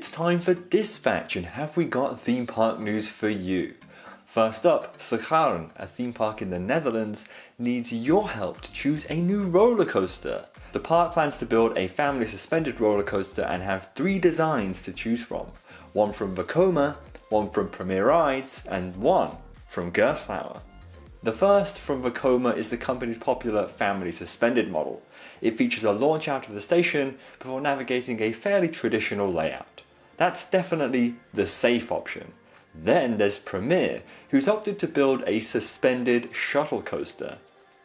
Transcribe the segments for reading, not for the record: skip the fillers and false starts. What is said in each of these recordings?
it's time for Dispatch, and have we got theme park news for you? First up, Slagharen, a theme park in the Netherlands, needs your help to choose a new roller coaster. The park plans to build a family suspended roller coaster and have 3 designs to choose from. One from Vekoma, one from Premier Rides, and one from Gerstlauer. The first from Vekoma is the company's popular family suspended model. It features a launch out of the station before navigating a fairly traditional layout. That's definitely the safe option. Then there's Premier, who's opted to build a suspended shuttle coaster.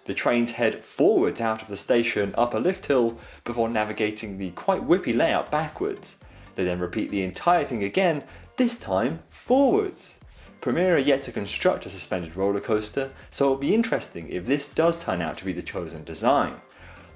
The trains head forwards out of the station up a lift hill before navigating the quite whippy layout backwards. They then repeat the entire thing again, this time forwards. Premier are yet to construct a suspended roller coaster, so it'll be interesting if this does turn out to be the chosen design.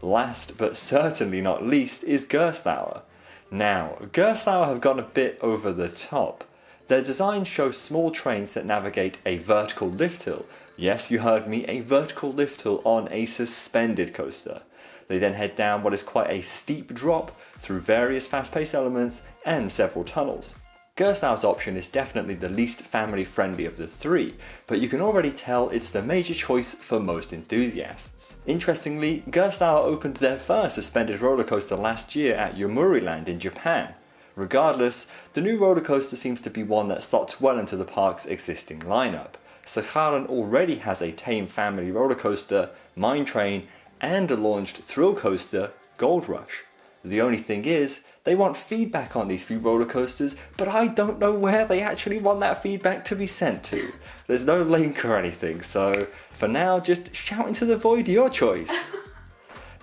Last but certainly not least is Gerstlauer. Now, Gerstlauer have gone a bit over the top. Their designs show small trains that navigate a vertical lift hill. Yes, you heard me, a vertical lift hill on a suspended coaster. They then head down what is quite a steep drop through various fast-paced elements and several tunnels. Gerstlauer's option is definitely the least family-friendly of the 3, but you can already tell it's the major choice for most enthusiasts. Interestingly, Gerstlauer opened their first suspended roller coaster last year at Yomiuri in Japan. Regardless, the new roller coaster seems to be one that slots well into the park's existing lineup. Slagharen already has a tame family roller coaster, Mine Train, and a launched thrill coaster, Gold Rush. The only thing is, they want feedback on these 3 roller coasters, but I don't know where they actually want that feedback to be sent to. There's no link or anything, so for now, just shout into the void your choice.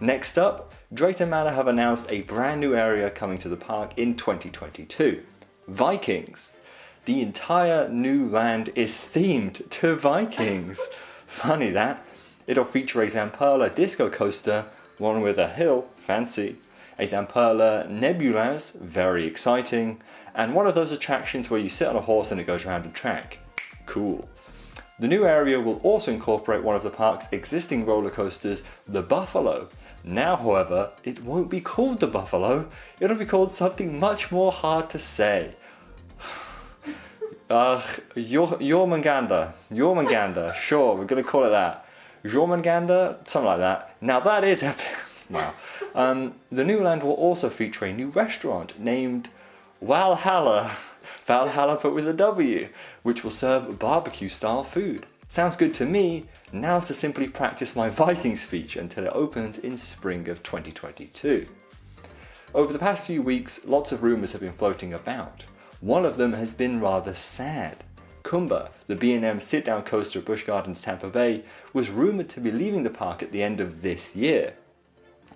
Next up, Drayton Manor have announced a brand new area coming to the park in 2022. Vikings. The entire new land is themed to Vikings. Funny that. It'll feature a Zamperla disco coaster, one with a hill, fancy, a Zamperla Nebulas, very exciting, and one of those attractions where you sit on a horse and it goes around a track. Cool. The new area will also incorporate one of the park's existing roller coasters, the Buffalo. Now, however, it won't be called the Buffalo, it'll be called something much more hard to say. Jormungandr, sure, we're gonna call it that. Jormungandr, something like that. Now that is epic. Wow. The new land will also feature a new restaurant named Valhalla but with a W, which will serve barbecue style food. Sounds good to me. Now to simply practice my Viking speech until it opens in spring of 2022. Over the past few weeks, lots of rumours have been floating about. One of them has been rather sad. Kumba, the B&M sit-down coaster at Busch Gardens, Tampa Bay, was rumoured to be leaving the park at the end of this year.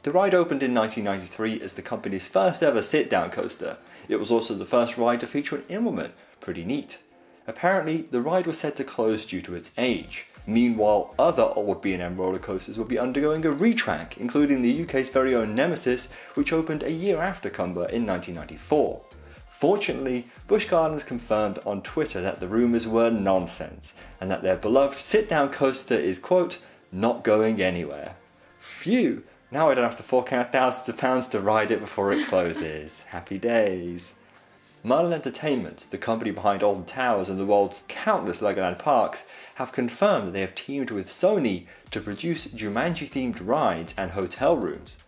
The ride opened in 1993 as the company's first ever sit-down coaster. It was also the first ride to feature an implement. Pretty neat. Apparently, the ride was set to close due to its age. Meanwhile, other old B&M roller coasters will be undergoing a retrack, including the UK's very own Nemesis, which opened a year after Kumba in 1994. Fortunately, Busch Gardens confirmed on Twitter that the rumours were nonsense, and that their beloved sit-down coaster is, quote, not going anywhere. Phew! Now I don't have to fork out thousands of pounds to ride it before it closes. Happy days. Merlin Entertainments, the company behind Alton Towers and the world's countless Legoland parks, have confirmed that they have teamed with Sony to produce Jumanji-themed rides and hotel rooms.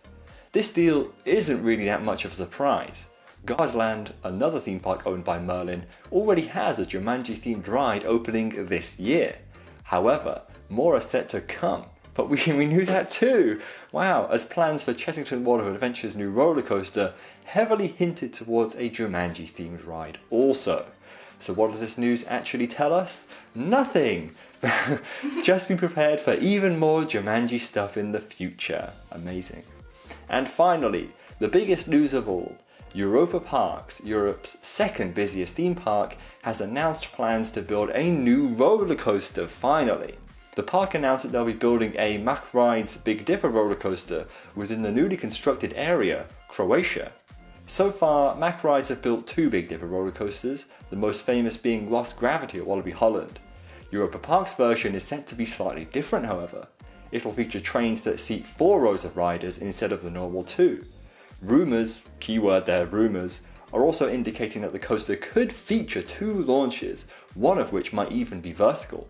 This deal isn't really that much of a surprise. Gardaland, another theme park owned by Merlin, already has a Jumanji-themed ride opening this year. However, more are set to come. But we knew that too! Wow, as plans for Chessington Waterford Adventure's new roller coaster heavily hinted towards a Jumanji themed ride also. So what does this news actually tell us? Nothing! Just be prepared for even more Jumanji stuff in the future. Amazing. And finally, the biggest news of all. Europa Parks, Europe's second busiest theme park, has announced plans to build a new roller coaster finally. The park announced that they'll be building a MACK Rides Big Dipper roller coaster within the newly constructed area, Croatia. So far, MACK Rides have built 2 Big Dipper roller coasters, the most famous being Lost Gravity at Wallaby Holland. Europa Park's version is set to be slightly different, however. It'll feature trains that seat 4 rows of riders instead of the normal 2. Rumours, keyword there, rumours, are also indicating that the coaster could feature 2 launches, one of which might even be vertical.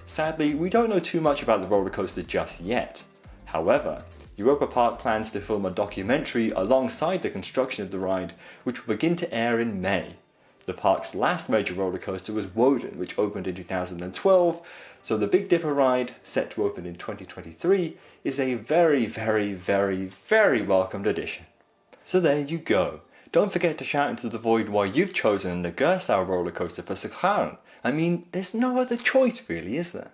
Sadly, we don't know too much about the roller coaster just yet. However, Europa Park plans to film a documentary alongside the construction of the ride, which will begin to air in May. The park's last major roller coaster was Woden, which opened in 2012, so the Big Dipper ride, set to open in 2023, is a very, very, very, very welcomed addition. So there you go. Don't forget to shout into the void why you've chosen the Gerstau roller coaster for Slagharen. I mean, there's no other choice really, is there?